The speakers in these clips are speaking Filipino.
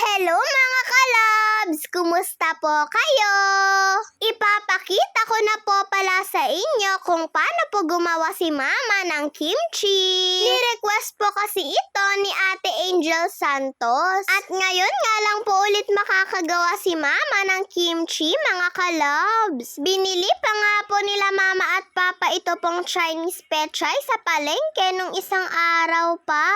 Hello mga kalabs! Kumusta po kayo? Ipapakita ko na po pala sa inyo kung paano po gumawa si Mama ng kimchi. Ni-request po kasi ito ni Ate Angel Santos. At ngayon nga lang po ulit makakagawa si Mama ng kimchi mga kalabs. Binili pa nga po nila Mama at Papa ito pong Chinese pechay sa palengke nung isang araw pa.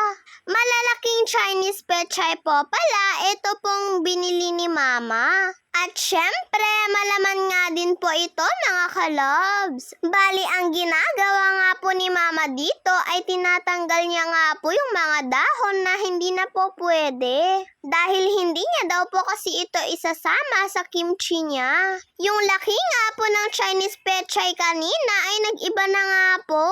Malalaking Chinese pechay po pala ito pong binili ni Mama. At syempre, malaman nga din po ito mga kalabs. Bali, ang ginagawa nga po ni Mama dito ay tinatanggal niya nga po yung mga dahon na hindi na po pwede. Dahil hindi niya daw po kasi ito isasama sa kimchi niya. Yung laki nga po ng Chinese pechay kanina ay nag-iba na nga po.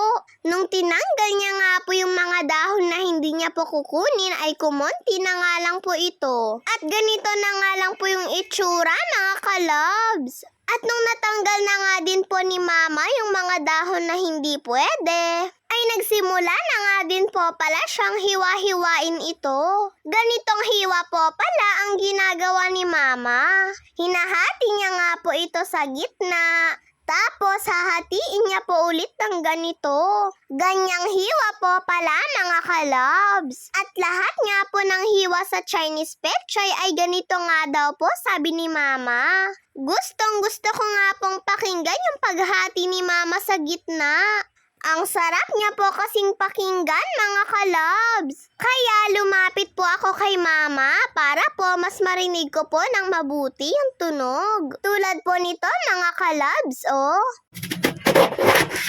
Nung tinanggal niya nga po yung mga dahon na hindi niya po kukunin ay kumonti na nga lang po ito. At ganito na nga lang po yung itsura mga kalabs. At nung natanggal na nga din po ni Mama yung mga dahon na hindi pwede, ay nagsimula na nga din po pala siyang hiwa-hiwain ito. Ganitong hiwa po pala ang ginagawa ni Mama. Hinahati niya nga po ito sa gitna. Tapos, hahatiin niya po ulit ng ganito. Ganyang hiwa po pala mga kalabs. At lahat nga po ng hiwa sa Chinese pechay ay ganito nga daw po sabi ni Mama. Gustong gusto ko nga pong pakinggan yung paghati ni Mama sa gitna. Ang sarap niya po kasing pakinggan mga kalabs. Kaya lumapit po ako kay Mama para po mas marinig ko po ng mabuti yung tunog. Tulad po nito mga kalabs, oh.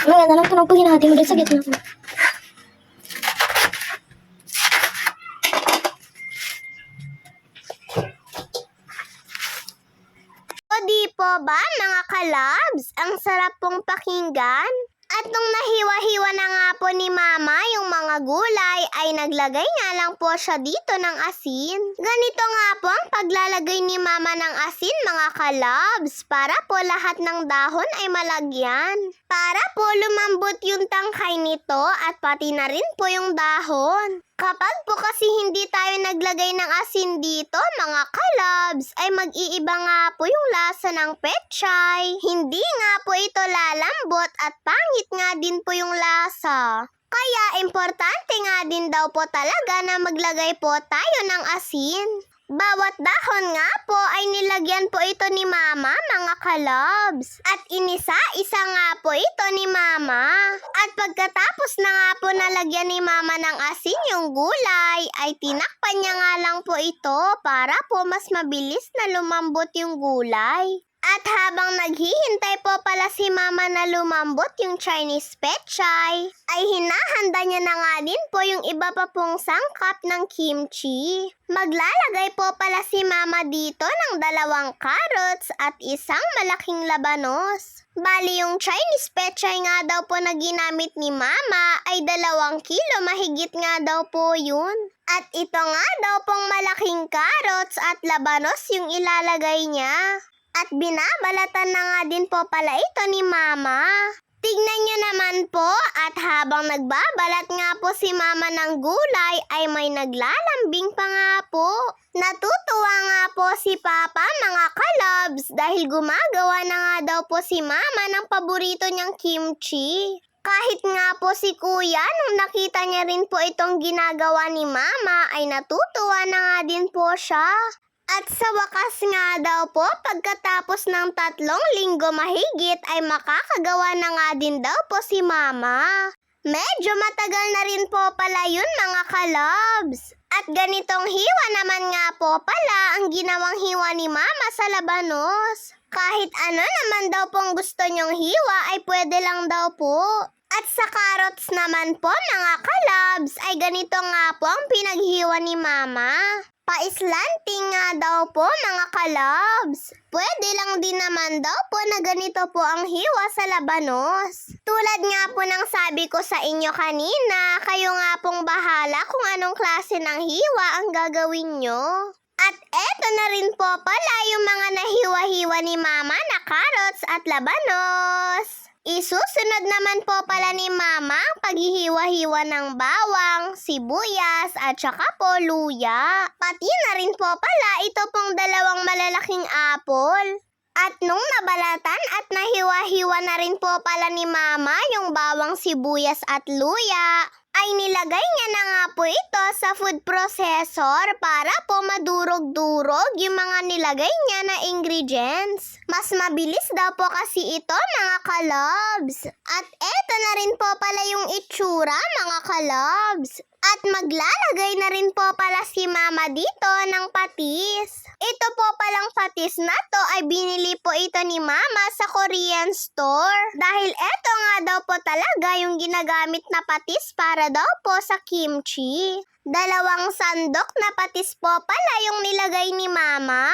Wala na lang tunog pag hinahati mo dyan sa gitna. O di po ba mga kalabs? Ang sarap pong pakinggan. At nung nahiwa-hiwa na nga po ni Mama yung mga gulay ay naglagay nga lang po siya dito ng asin. Ganito nga po ang paglalagay ni Mama ng asin mga kalabs para po lahat ng dahon ay malagyan. Para po lumambot yung tangkay nito at pati na rin po yung dahon. Kapag po kasi hindi tayo naglagay ng asin dito, mga kalabs, ay mag-iiba nga po yung lasa ng pechay. Hindi nga po ito lalambot at pangit nga din po yung lasa. Kaya importante nga din daw po talaga na maglagay po tayo ng asin. Bawat dahon nga po ay nilagyan po ito ni Mama, mga kalabs. At inisa-isa nga po ito ni Mama. At pagkatapos na nga po nalagyan ni Mama ng asin yung gulay, ay tinakpan niya nga lang po ito para po mas mabilis na lumambot yung gulay. At habang naghihintay po pala si Mama na lumambot yung Chinese pechay, ay hinahanda niya na nga din po yung iba pa pong sangkap ng kimchi. Maglalagay po pala si Mama dito ng 2 carrots at isang malaking labanos. Bali yung Chinese pechay nga daw po na ginamit ni Mama ay 2 kilo mahigit nga daw po yun. At ito nga daw pong malaking carrots at labanos yung ilalagay niya. At binabalatan na nga din po pala ito ni Mama. Tignan nyo naman po at habang nagbabalat nga po si Mama ng gulay ay may naglalambing pa nga po. Natutuwa nga po si Papa mga kalabs dahil gumagawa na nga daw po si Mama ng paborito niyang kimchi. Kahit nga po si Kuya nung nakita niya rin po itong ginagawa ni Mama ay natutuwa na nga din po siya. At sa wakas nga daw po, pagkatapos ng 3 linggo mahigit ay makakagawa na nga din daw po si Mama. Medyo matagal na rin po pala yun mga kalabs. At ganitong hiwa naman nga po pala ang ginawang hiwa ni Mama sa labanos. Kahit ano naman daw pong gusto nyong hiwa ay pwede lang daw po. At sa carrots naman po mga kalabs ay ganito nga po ang pinaghiwa ni Mama. Paislanting nga daw po mga kalabs. Pwede lang din naman daw po na ganito po ang hiwa sa labanos. Tulad nga po ng sabi ko sa inyo kanina, kayo nga pong bahala kung anong klase ng hiwa ang gagawin nyo. At eto na rin po pala yung mga nahiwa-hiwa ni Mama na carrots at labanos. Isusunod naman po pala ni Mama ang paghihiwa-hiwa ng bawang, sibuyas at saka po luya. Pati na rin po pala ito pong dalawang malalaking apple. At nung nabalatan at nahiwa-hiwa na rin po pala ni Mama yung bawang, sibuyas at luya, ay nilagay niya na nga po ito sa food processor para po madurog-durog yung mga nilagay niya na ingredients. Mas mabilis daw po kasi ito mga kalabs. At eto na rin po pala yung itsura mga kalabs. At maglalagay na rin po pala si Mama dito ng patis. Ito po palang patis na to ay binili po ito ni Mama sa Korean store. Dahil eto nga daw po talaga yung ginagamit na patis para daw po sa kimchi. 2 sandok na patis po pala yung nilagay ni Mama.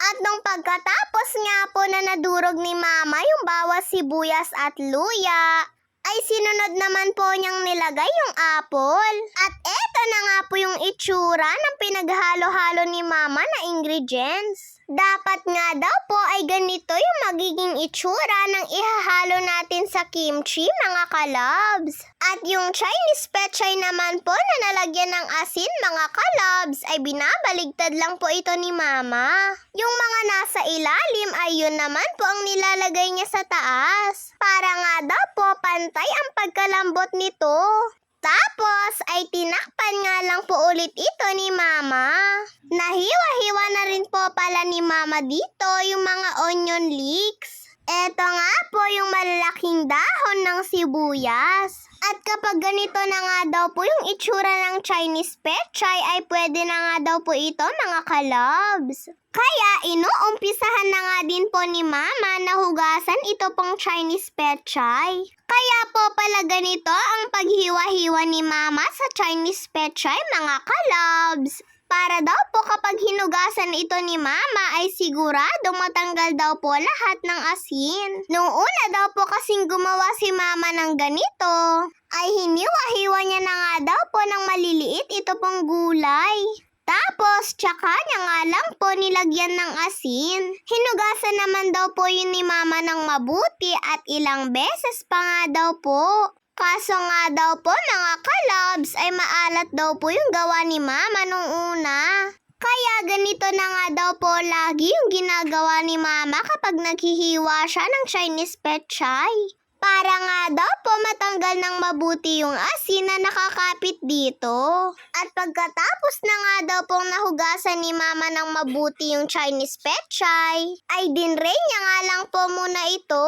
At nung pagkatapos nga po na nadurog ni Mama yung bawang, sibuyas at luya, ay sinunod naman po niyang nilagay yung apple. At eto na nga po yung itsura ng pinaghalo-halo ni Mama na ingredients. Dapat nga daw po ay ganito yung magiging itsura ng ihahalo natin sa kimchi mga kalabs. At yung Chinese pechay naman po na nalagyan ng asin mga kalabs ay binabaligtad lang po ito ni Mama. Yung mga nasa ilalim ay yun naman po ang nilalagay niya sa taas. Para nga daw po pantay ang pagkalambot nito. Tapos ay tinakpan nga lang po ulit ito ni Mama. Nahiwa-hiwa na rin po pala ni Mama dito yung mga onion leeks. Eto nga po yung malalaking dahon ng sibuyas. At kapag ganito na nga daw po yung itsura ng Chinese pechay ay pwede na nga daw po ito mga kalabs. Kaya inuumpisahan na nga din po ni Mama na hugasan ito pong Chinese pechay. Kaya po pala ganito ang paghiwa-hiwa ni Mama sa Chinese pechay mga kalabs. Para daw po kapag hinugasan ito ni Mama ay siguradong matanggal daw po lahat ng asin. Nung una daw po kasing gumawa si Mama ng ganito, ay hiniwa-hiwa niya na nga daw po ng maliliit ito pong gulay. Tapos, tsaka niya nga lang po nilagyan ng asin. Hinugasan naman daw po yun ni Mama ng mabuti at ilang beses pa nga daw po. Kaso nga daw po mga kalabs ay maalat daw po yung gawa ni Mama nung una. Kaya ganito na nga daw po lagi yung ginagawa ni Mama kapag naghihiwa siya ng Chinese pechay. Para nga daw po matanggal ng mabuti yung asin na nakakapit dito. At pagkatapos na nga daw pong nahugasan ni Mama ng mabuti yung Chinese pechay, ay dinrain niya nga lang po muna ito.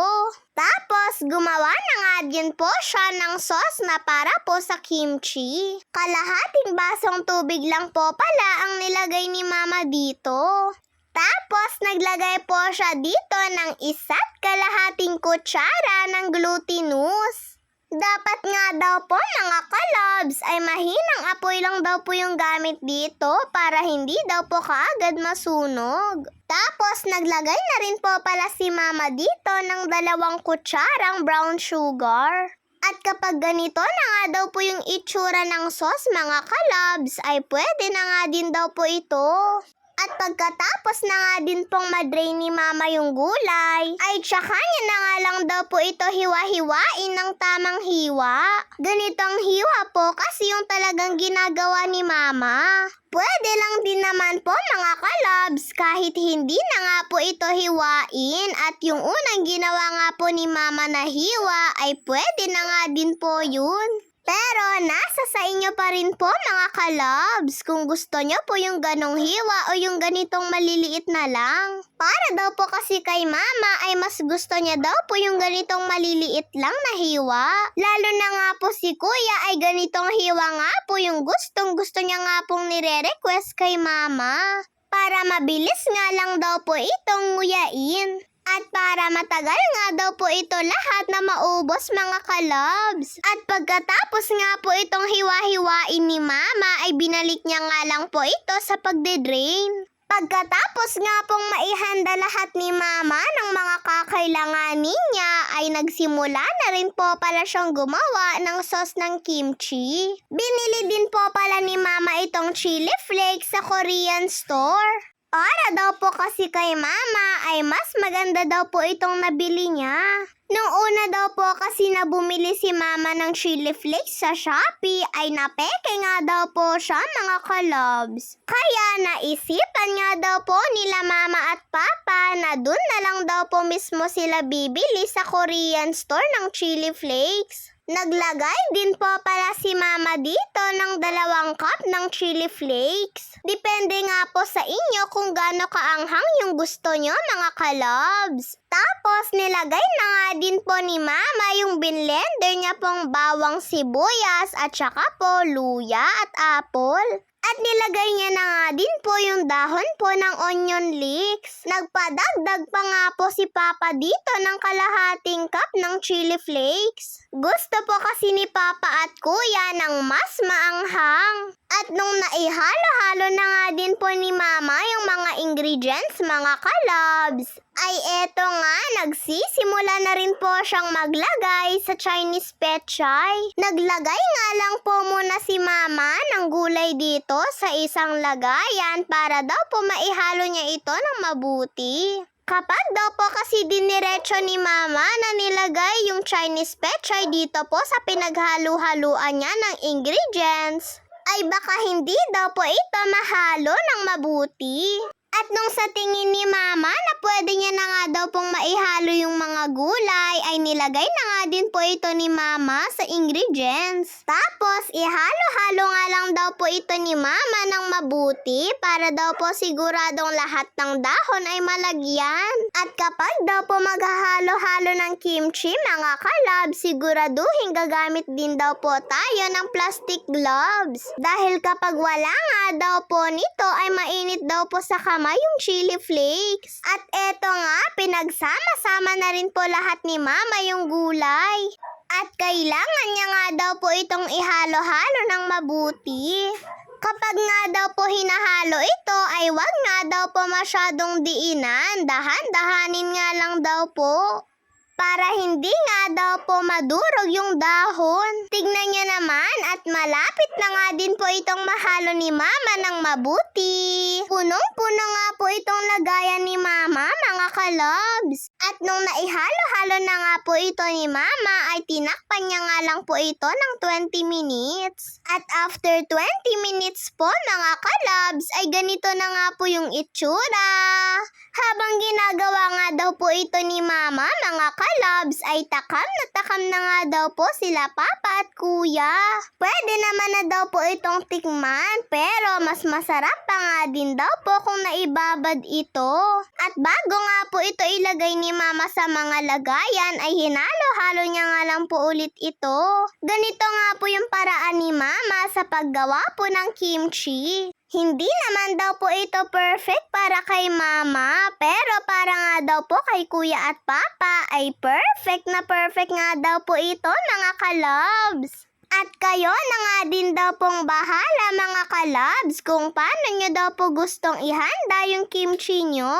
Tapos gumawa na nga din po siya ng sauce na para po sa kimchi. Kalahating basong tubig lang po pala ang nilagay ni Mama dito. Tapos, naglagay po siya dito ng 1.5 kutsara ng glutinous. Dapat nga daw po mga kalabs ay mahinang apoy lang daw po yung gamit dito para hindi daw po kaagad masunog. Tapos, naglagay na rin po pala si Mama dito ng 2 kutsarang brown sugar. At kapag ganito na nga daw po yung itsura ng sauce mga kalabs ay pwede na nga din daw po ito. At pagkatapos na nga din pong madrain ni Mama yung gulay, ay tsaka niya na nga lang daw po ito hiwa-hiwain ng tamang hiwa. Ganitong hiwa po kasi yung talagang ginagawa ni Mama. Pwede lang din naman po mga kalabs kahit hindi na nga po ito hiwain at yung unang ginawa nga po ni Mama na hiwa ay pwede na nga din po yun. Pero nasa sa inyo pa rin po mga kalabs kung gusto nyo po yung ganong hiwa o yung ganitong maliliit na lang. Para daw po kasi kay Mama ay mas gusto niya daw po yung ganitong maliliit lang na hiwa. Lalo na nga po si Kuya ay ganitong hiwa nga po yung gustong gusto niya nga pong nire-request kay Mama. Para mabilis nga lang daw po itong nguyain. At para matagal nga daw po ito lahat na maubos mga kalabs. At pagkatapos nga po itong hiwa-hiwain ni Mama ay binalik niya nga lang po ito sa pagde-drain. Pagkatapos nga pong maihanda lahat ni Mama ng mga kakailanganin niya ay nagsimula na rin po pala siyang gumawa ng sauce ng kimchi. Binili din po pala ni Mama itong chili flakes sa Korean store. Para daw po kasi kay Mama ay mas maganda daw po itong nabili niya. Nung una daw po kasi na bumili si Mama ng chili flakes sa Shopee ay napeke nga daw po siya mga kalabs. Kaya naisipan nga daw po nila Mama at Papa na dun na lang daw po mismo sila bibili sa Korean store ng chili flakes. Naglagay din po pala si Mama dito ng 2 cup ng chili flakes. Depende nga po sa inyo kung gaano kaanghang yung gusto nyo mga kalabs. Tapos nilagay na nga din po ni Mama yung blender niya pong bawang sibuyas at saka po luya at apple. At nilagay niya na nga din po yung dahon po ng onion leeks. Nagpadagdag pa nga po si Papa dito ng kalahating cup ng chili flakes. Gusto po kasi ni Papa at Kuya ng mas maanghang. At nung naihalo-halo na nga din po ni Mama yung mga ingredients mga kalabs, ay eto nga, nagsisimula na rin po siyang maglagay sa Chinese pechay. Naglagay nga lang po muna si Mama ng gulay dito sa isang lagayan para daw po maihalo niya ito ng mabuti. Kapag daw po kasi diniretso ni Mama na nilagay yung Chinese pechay dito po sa pinaghalo-haluan niya ng ingredients, ay baka hindi daw po ito mahalo ng mabuti. At nung sa tingin ni Mama na pwede niya na nga daw pong maihalo yung mga gulay, ay nilagay na nga din po ito ni Mama sa ingredients. Tapos, ihalo-halo nga lang daw po ito ni Mama ng mabuti para daw po siguradong lahat ng dahon ay malagyan. At kapag daw po maghahalo-halo ng kimchi, mga kalab, siguraduhin gagamit din daw po tayo ng plastic gloves. Dahil kapag wala nga daw po nito, ay mainit daw po sa kamay yung chili flakes. At eto nga, pinagsama-sama na rin po lahat ni Mama yung gulay. At kailangan niya nga daw po itong ihalo-halo ng mabuti. Kapag nga daw po hinahalo ito, ay wag nga daw po masyadong diinan. Dahan-dahanin nga lang daw po. Para hindi nga daw po madurog yung dahon. Tignan niyo naman at malapit na nga din po itong mahalo ni Mama ng mabuti. Punong-puno nga po itong lagayan ni Mama mga kalabs. At nung naihalo-halo na nga po ito ni Mama ay tinakpan niya nga lang po ito ng 20 minutes. At after 20 minutes po mga kalabs ay ganito na nga po yung itsura. Habang ginagawa nga daw po ito ni Mama mga kalabs ay takam na nga daw po sila Papa at Kuya. Pwede naman na daw po itong tikman pero mas masarap pa nga din daw po kung naibabad ito. At bago nga po ito ilagay ni Mama sa mga lagayan ay hinalo-halo niya nga lang po ulit ito. Ganito nga po yung paraan ni Mama sa paggawa po ng kimchi. Hindi naman daw po ito perfect para kay Mama, pero para nga daw po kay Kuya at Papa ay perfect nga daw po ito mga kalabs. At kayo na nga din daw pong bahala mga kalabs kung paano nyo daw po gustong ihanda yung kimchi nyo.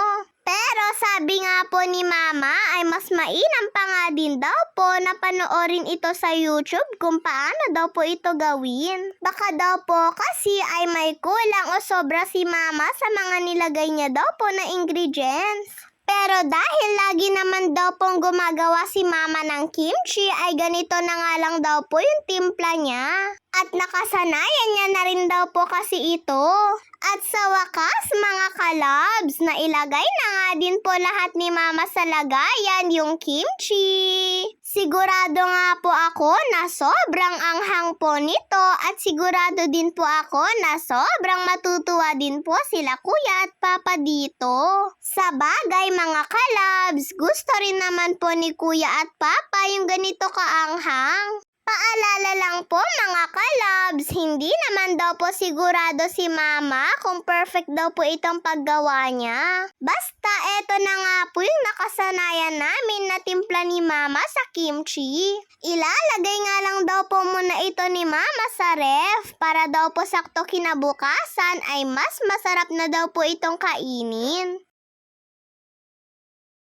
Pero sabi nga po ni Mama ay mas mainam pa nga din daw po na panoorin ito sa YouTube kung paano daw po ito gawin. Baka daw po kasi ay may kulang o sobra si Mama sa mga nilagay niya daw po na ingredients. Pero dahil lagi naman daw pong gumagawa si Mama ng kimchi ay ganito na nga lang daw po yung timpla niya. At nakasanayan niya na rin daw po kasi ito. At sa wakas mga kalabs, na ilagay na nga din po lahat ni Mama sa lagayan yung kimchi. Sigurado nga po ako na sobrang anghang po nito at sigurado din po ako na sobrang matutuwa din po sila Kuya at Papa dito. Sa bagay mga kalabs, gusto rin naman po ni Kuya at Papa yung ganito kaanghang. Paalala lang po mga kalabs, hindi naman daw po sigurado si Mama kung perfect daw po itong paggawa niya. Basta eto na nga po yung nakasanayan namin na timpla ni Mama sa kimchi. Ilalagay nga lang daw po muna ito ni Mama sa ref para daw po sakto kinabukasan ay mas masarap na daw po itong kainin.